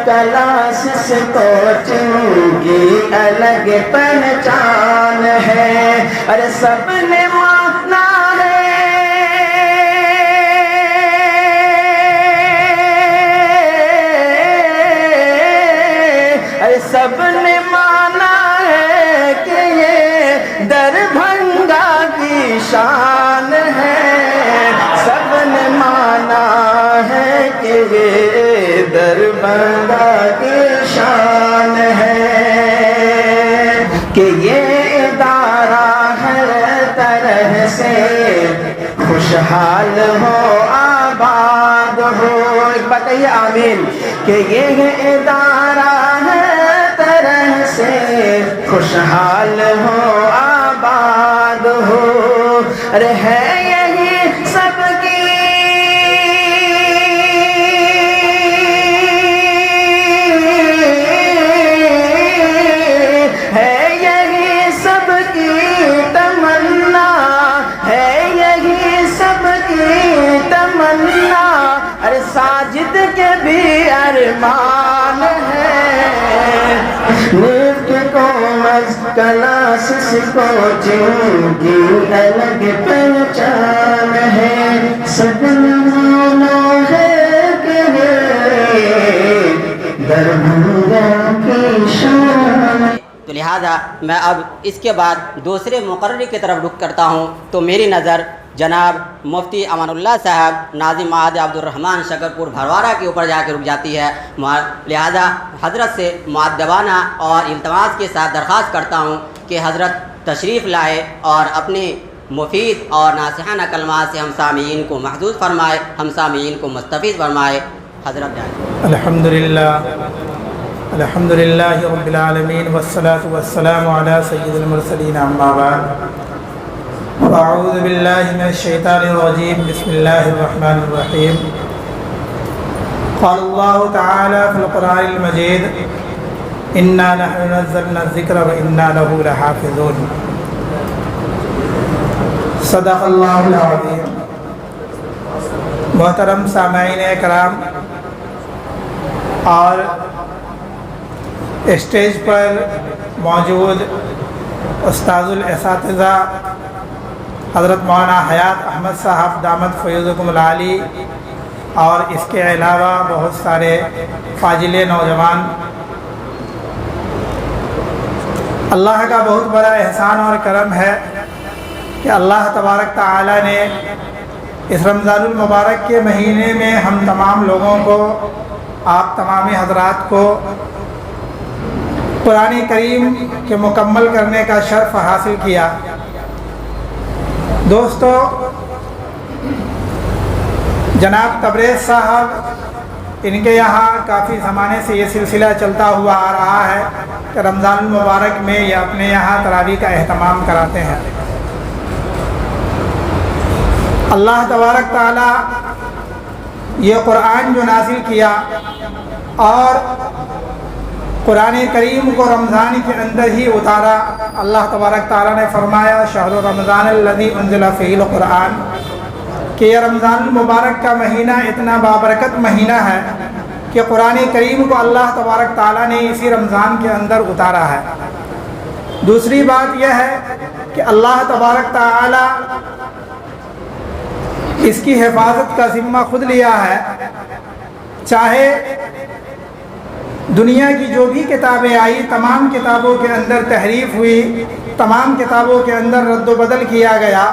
Classes coaching کی الگ پہچان ہے، ارے سب نے مانا سب نے مانا ہے کہ یہ دربھنگا کی شان ہے، سب نے مانا ہے کہ یہ دربھنگا کی شان ہے، کہ یہ ادارہ ہر طرح سے خوشحال ہو آباد ہو، بتائیے آمین، کہ یہ ادارہ سے خوشحال ہو آباد ہو، ارے ہے یہی سب کی ہے، یہی سب کی تمنا ہے، یہی سب کی تمنا، ارے ساجد کے بھی ارمان ہے، نیک کامرس کلاسس کوچنگ کی الگ پہچان ہے، سب نے مانا ہے کہ یہ دربھنگا کی شان ہے۔ تو لہٰذا میں اب اس کے بعد دوسرے مقرر کی طرف رخ کرتا ہوں، تو میری نظر جناب مفتی امان اللہ صاحب ناظم معہد عبدالرحمن شکرپور بھروارہ کے اوپر جا کے رک جاتی ہے، لہذا حضرت سے مؤدبانہ اور التماس کے ساتھ درخواست کرتا ہوں کہ حضرت تشریف لائے اور اپنے مفید اور ناصحانہ کلمات سے ہم سامعین کو محظوظ فرمائے، ہم سامعین کو مستفید فرمائے۔ حضرت جائیں۔ الحمدللہ رب العالمین والصلاة والسلام علی سید المرسلین، اما بعد، اعوذ باللہ من الشیطان الرجیم، بسم اللہ الرحمن الرحیم۔ قال اللہ تعالی فی القرآن المجید، انا نحن نزلنا الذکر وانا لہ لحافظون۔ صدق اللہ العظیم۔ محترم سامعین کرام اور اسٹیج پر موجود استاذ الاساتذہ حضرت مولانا حیات احمد صاحب دامت فیضکم العالی، اور اس کے علاوہ بہت سارے فاضل نوجوان، اللہ کا بہت بڑا احسان اور کرم ہے کہ اللہ تبارک تعالی نے اس رمضان المبارک کے مہینے میں ہم تمام لوگوں کو، آپ تمام حضرات کو قرآن کریم کے مکمل کرنے کا شرف حاصل کیا۔ دوستو، جناب تبریز صاحب، ان کے یہاں کافی زمانے سے یہ سلسلہ چلتا ہوا آ رہا ہے کہ رمضان المبارک میں یہ اپنے یہاں تراویح کا اہتمام کراتے ہیں۔ اللہ تبارک تعالی یہ قرآن جو نازل کیا اور قرآن کریم کو رمضان کے اندر ہی اتارا، اللہ تبارک تعالیٰ نے فرمایا شہر رمضان الذی انزل فیہ القرآن، کہ یہ رمضان المبارک کا مہینہ اتنا بابرکت مہینہ ہے کہ قرآن کریم کو اللہ تبارک تعالیٰ نے اسی رمضان کے اندر اتارا ہے۔ دوسری بات یہ ہے کہ اللہ تبارک تعالیٰ اس کی حفاظت کا ذمہ خود لیا ہے، چاہے دنیا کی جو بھی کتابیں آئی تمام کتابوں کے اندر تحریف ہوئی، تمام کتابوں کے اندر رد و بدل کیا گیا،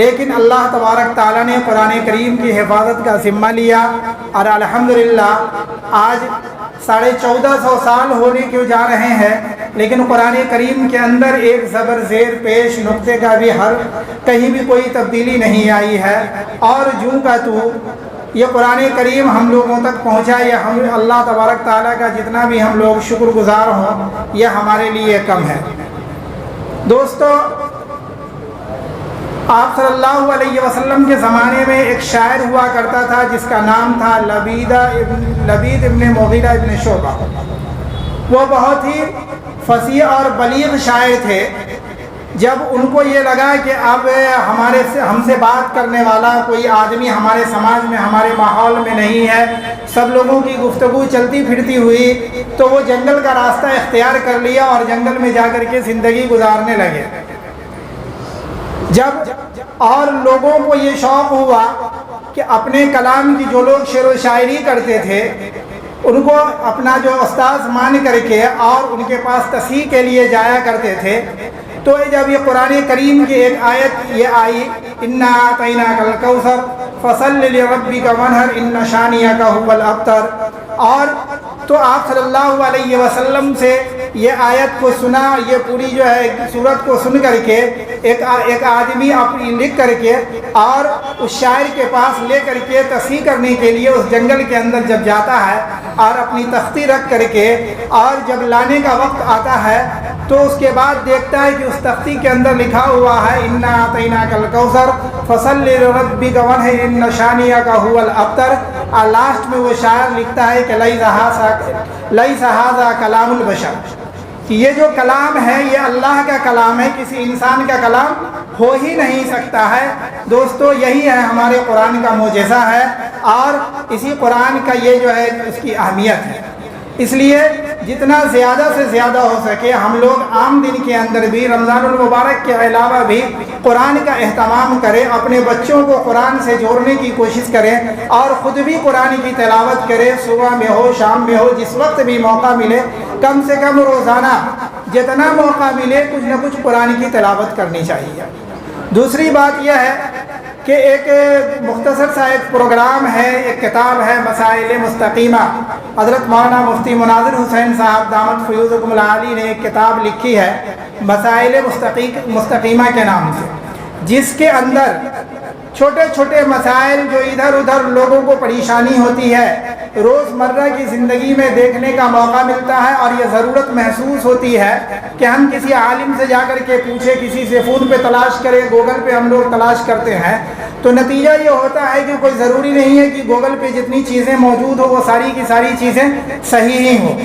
لیکن اللہ تبارک تعالیٰ نے قرآن کریم کی حفاظت کا ذمہ لیا، اور الحمدللہ آج 1450 سال ہونے کیوں جا رہے ہیں، لیکن قرآن کریم کے اندر ایک زبر زیر پیش نقطے کا بھی کہیں بھی کوئی تبدیلی نہیں آئی ہے، اور جوں کا تو یہ قرآن کریم ہم لوگوں تک پہنچا، یہ ہم اللہ تبارک تعالیٰ کا جتنا بھی ہم لوگ شکر گزار ہوں یہ ہمارے لیے کم ہے۔ دوستو، آپ صلی اللہ علیہ وسلم کے زمانے میں ایک شاعر ہوا کرتا تھا جس کا نام تھا لبید ابن مغیرہ ابن شعبہ۔ وہ بہت ہی فصیح اور بلیغ شاعر تھے۔ جب ان کو یہ لگا کہ اب ہم سے بات کرنے والا کوئی آدمی ہمارے سماج میں، ہمارے ماحول میں نہیں ہے، सब लोगों की गुफ्तगू चलती फिरती हुई तो वो जंगल का रास्ता इख्तियार कर लिया और जंगल में जाकर के ज़िंदगी गुजारने लगे। जब और लोगों को ये शौक़ हुआ कि अपने कलाम की, जो लोग शेर व शायरी करते थे उनको अपना जो उस्ताद मान करके और उनके पास तस्हीह के लिए जाया करते थे, तो जब ये कुरान करीम की एक आयत ये आई, इन्ना आतैनाकल कौसर फसल्लि लिरब्बिका वन्हर इन्ना शानियका हुवल अब्तर, और तो आप सल्लल्लाहु अलैहि वसल्लम से ये आयत को सुना, ये पूरी जो है सूरत को सुन करके एक आदमी अपनी लिख करके और उस शायर के पास ले करके तस्हीह करने के लिए उस जंगल के अंदर जब जाता है और अपनी तख्ती रख करके और जब लाने का वक्त आता है तो उसके बाद देखता है कि उस तख्ती के अंदर लिखा हुआ है इन्ना आतैनाकल कौसर फसल्लि लिरब्बिका वन्हर इन्ना शानियका हुवल अब्तर, और लास्ट में वो शायर लिखता है कि लैसा हाज़ा कलामुल बशर, कि ये जो कलाम है ये अल्लाह का कलाम है, किसी इंसान का कलाम हो ही नहीं सकता है। दोस्तों यही है हमारे कुरान का मोजज़ा है और इसी कुरान का ये जो है उसकी अहमियत है। इसलिए जितना ज़्यादा से ज़्यादा हो सके हम लोग आम दिन के अंदर भी रमज़ानुल मुबारक के अलावा भी कुरान का एहतमाम करें, अपने बच्चों को कुरान से जोड़ने की कोशिश करें और ख़ुद भी कुरान की तिलावत करें। सुबह में हो, शाम में हो, जिस वक्त भी मौका मिले कम से कम रोज़ाना जितना मौका मिले कुछ न कुछ कुरान की तिलावत करनी चाहिए। दूसरी बात यह है कि एक मुख्तसर सा एक प्रोग्राम है, एक किताब है मसाइल मुस्तकीमा, हज़रत मौलाना मुफ्ती मुनाज़िर हुसैन साहब दामत फ़यूज़कुमुल आली ने एक किताब लिखी है मसाइल मुस्तकीमा के नाम से, जिसके अंदर छोटे छोटे मसाइल जो इधर उधर लोगों को परेशानी होती है रोज़मर्रा की ज़िंदगी में देखने का मौका मिलता है और ये ज़रूरत महसूस होती है कि हम किसी आलिम से जाकर के पूछें, किसी से फ़ोन पे तलाश करें, गूगल पे हम लोग तलाश करते हैं तो नतीजा ये होता है कि कोई ज़रूरी नहीं है कि गूगल पे जितनी चीज़ें मौजूद हो वो सारी की सारी चीज़ें सही ही हो।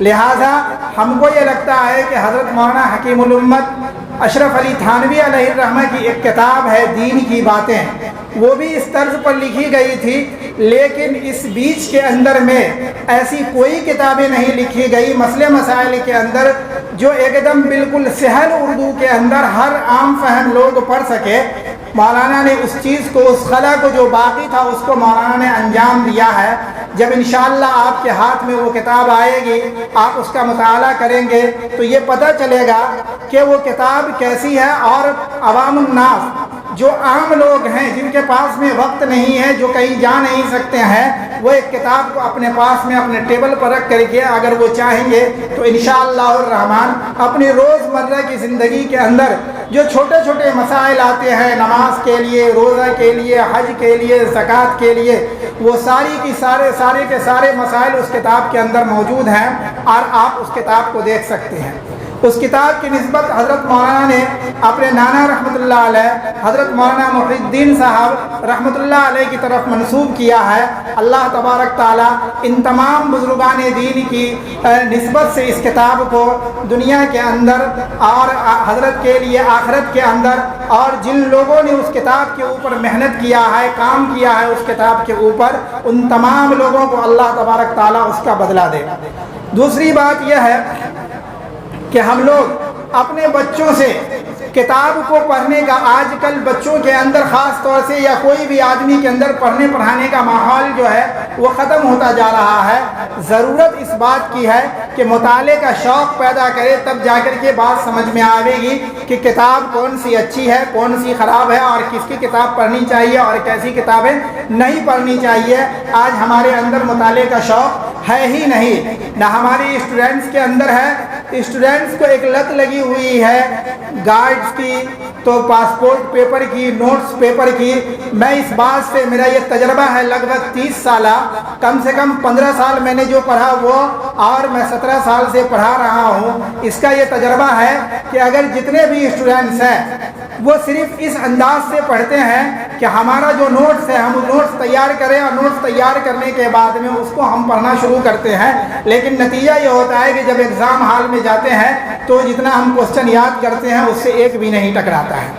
लिहाजा हमको ये लगता है कि हज़रत मौलाना हकीमुल उम्मत अशरफ अली थानवी अलैहिर्रहमा की एक किताब है दीन की बातें, वो भी इस तर्ज पर लिखी गई थी, लेकिन इस बीच के अंदर में ऐसी कोई किताबें नहीं लिखी गई मसले मसाइल के अंदर जो एकदम बिल्कुल सहल उर्दू के अंदर हर आम फहम लोग पढ़ सके। मौलाना ने उस चीज़ को, उस खला को जो बाकी था उसको मौलाना ने अंजाम दिया है। जब इंशाअल्लाह आपके हाथ में वो किताब आएगी, आप उसका मुताला करेंगे तो ये पता चलेगा कि वो किताब कैसी है और अवामुन नास जो आम लोग हैं जिनके पास में वक्त नहीं है, जो कहीं जा नहीं सकते हैं, वो एक किताब को अपने पास में अपने टेबल पर रख करके अगर वो चाहेंगे तो इंशाअल्लाह रहमान अपनी रोज़मर्रा की ज़िंदगी के अंदर जो छोटे छोटे मसाइल आते हैं नमाज के लिए, रोज़ा के लिए, हज के लिए, ज़कात के लिए, वो सारी की सारे के सारे मसाइल उस किताब के अंदर मौजूद हैं और आप उस किताब को देख सकते हैं। उस किताब की निस्बत हज़रत मौलाना ने अपने नाना रहमतुल्लाह अलैह हज़रत मौलाना मुहिद्दीन साहब रहमतुल्लाह अलैह की तरफ मंसूब किया है। अल्लाह तबारक ताला इन तमाम बुज़ुर्गान दीन की निस्बत से इस किताब को दुनिया के अंदर और हज़रत के लिए आखिरत के अंदर और जिन लोगों ने उस किताब के ऊपर मेहनत किया है, काम किया है उस किताब के ऊपर, उन तमाम लोगों को अल्लाह तबारक ताला उसका बदला दे। दूसरी बात यह है कि हम लोग अपने बच्चों से किताब को पढ़ने का, आजकल बच्चों के अंदर ख़ास तौर से या कोई भी आदमी के अंदर पढ़ने पढ़ाने का माहौल जो है वो ख़त्म होता जा रहा है। ज़रूरत इस बात की है कि मुताले का शौक़ पैदा करे, तब जाकर के बात समझ में आवेगी कि किताब कौन सी अच्छी है, कौन सी ख़राब है और किसकी किताब पढ़नी चाहिए और कैसी किताबें नहीं पढ़नी चाहिए। आज हमारे अंदर मुताले का शौक़ है ही नहीं, ना हमारे स्टूडेंट्स के अंदर है। स्टूडेंट्स को एक लत लगी हुई है गाइड्स की, तो पासपोर्ट पेपर की, नोट्स पेपर की। मैं इस बात से, मेरा ये तजर्बा है लगभग 30 साल, कम से कम 15 साल मैंने जो पढ़ा वो, और मैं 17 साल से पढ़ा रहा हूँ। इसका ये तजर्बा है कि अगर जितने भी स्टूडेंट्स हैं वो सिर्फ इस अंदाज से पढ़ते हैं कि हमारा जो नोट्स है हम नोट्स तैयार करें और नोट्स तैयार करने के बाद में उसको हम पढ़ना शुरू करते हैं, लेकिन नतीजा ये होता है कि जब एग्ज़ाम हॉल में जाते हैं तो जितना हम क्वेश्चन याद करते हैं उससे एक भी नहीं टकराता है।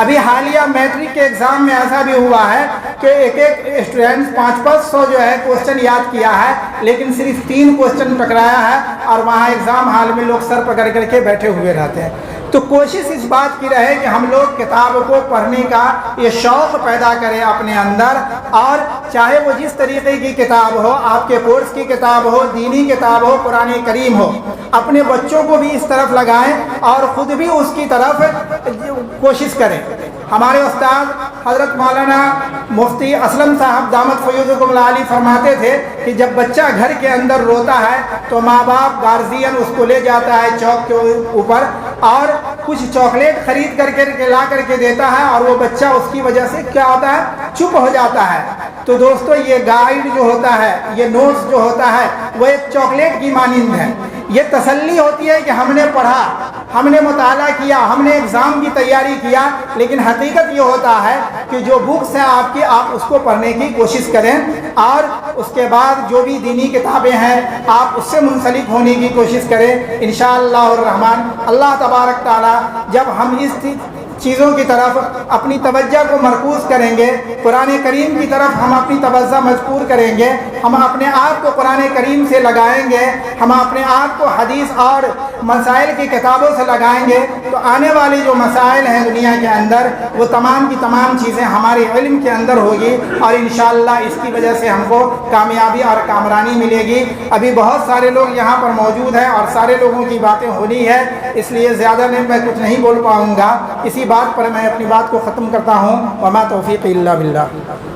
ابھی حالیہ میٹرک کے ایگزام میں ایسا بھی ہوا ہے کہ ایک اسٹوڈنٹ 500 جو ہے کوسچن یاد کیا ہے، لیکن صرف 3 کوسچن ٹکرایا ہے، اور وہاں ایگزام ہال میں لوگ سر پکڑ کر کے بیٹھے ہوئے رہتے ہیں۔ تو کوشش اس بات کی رہے کہ ہم لوگ کتاب کو پڑھنے کا یہ شوق پیدا کریں اپنے اندر، اور چاہے وہ جس طریقے کی کتاب ہو، آپ کے کورس کی کتاب ہو، دینی کتاب ہو، قرآن کریم ہو، اپنے بچوں کو بھی اس طرف لگائیں اور خود بھی اس کی طرف کوشش کریں۔ ہمارے استاد حضرت مولانا مفتی اسلم صاحب دامت فیوزکم العالی فرماتے تھے کہ جب بچہ گھر کے اندر روتا ہے تو ماں باپ گارجین اس کو لے جاتا ہے چوک کے اوپر اور کچھ چاکلیٹ خرید کر کے لا کر کے دیتا ہے، اور وہ بچہ اس کی وجہ سے کیا ہوتا ہے، چپ ہو جاتا ہے۔ تو دوستو یہ گائیڈ جو ہوتا ہے، یہ نوٹس جو ہوتا ہے، وہ ایک چاکلیٹ کی مانند ہے۔ یہ تسلی ہوتی ہے کہ ہم نے پڑھا، ہم نے مطالعہ کیا، ہم نے ایگزام کی تیاری کیا، لیکن حقیقت یہ ہوتا ہے کہ جو بکس ہیں آپ کی، آپ اس کو پڑھنے کی کوشش کریں، اور اس کے بعد جو بھی دینی کتابیں ہیں آپ اس سے منسلک ہونے کی کوشش کریں۔ انشاءاللہ الرحمن اللہ تبارک تعالی جب ہم اس چیزوں کی طرف اپنی توجہ کو مرکوز کریں گے، قرآن کریم کی طرف ہم اپنی توجہ مجبور کریں گے، ہم اپنے آپ کو قرآن کریم سے لگائیں گے، ہم اپنے آپ کو حدیث اور مسائل کی کتابوں سے لگائیں گے، تو آنے والی جو مسائل ہیں دنیا کے اندر وہ تمام کی تمام چیزیں ہمارے علم کے اندر ہوگی، اور انشاءاللہ اس کی وجہ سے ہم کو کامیابی اور کامرانی ملے گی۔ ابھی بہت سارے لوگ یہاں پر موجود ہیں اور سارے لوگوں کی باتیں ہونی ہے، اس لیے زیادہ میں کچھ نہیں بول پاؤں گا۔ اسی بات پر میں اپنی بات کو ختم کرتا ہوں۔ وما توفیق الا باللہ۔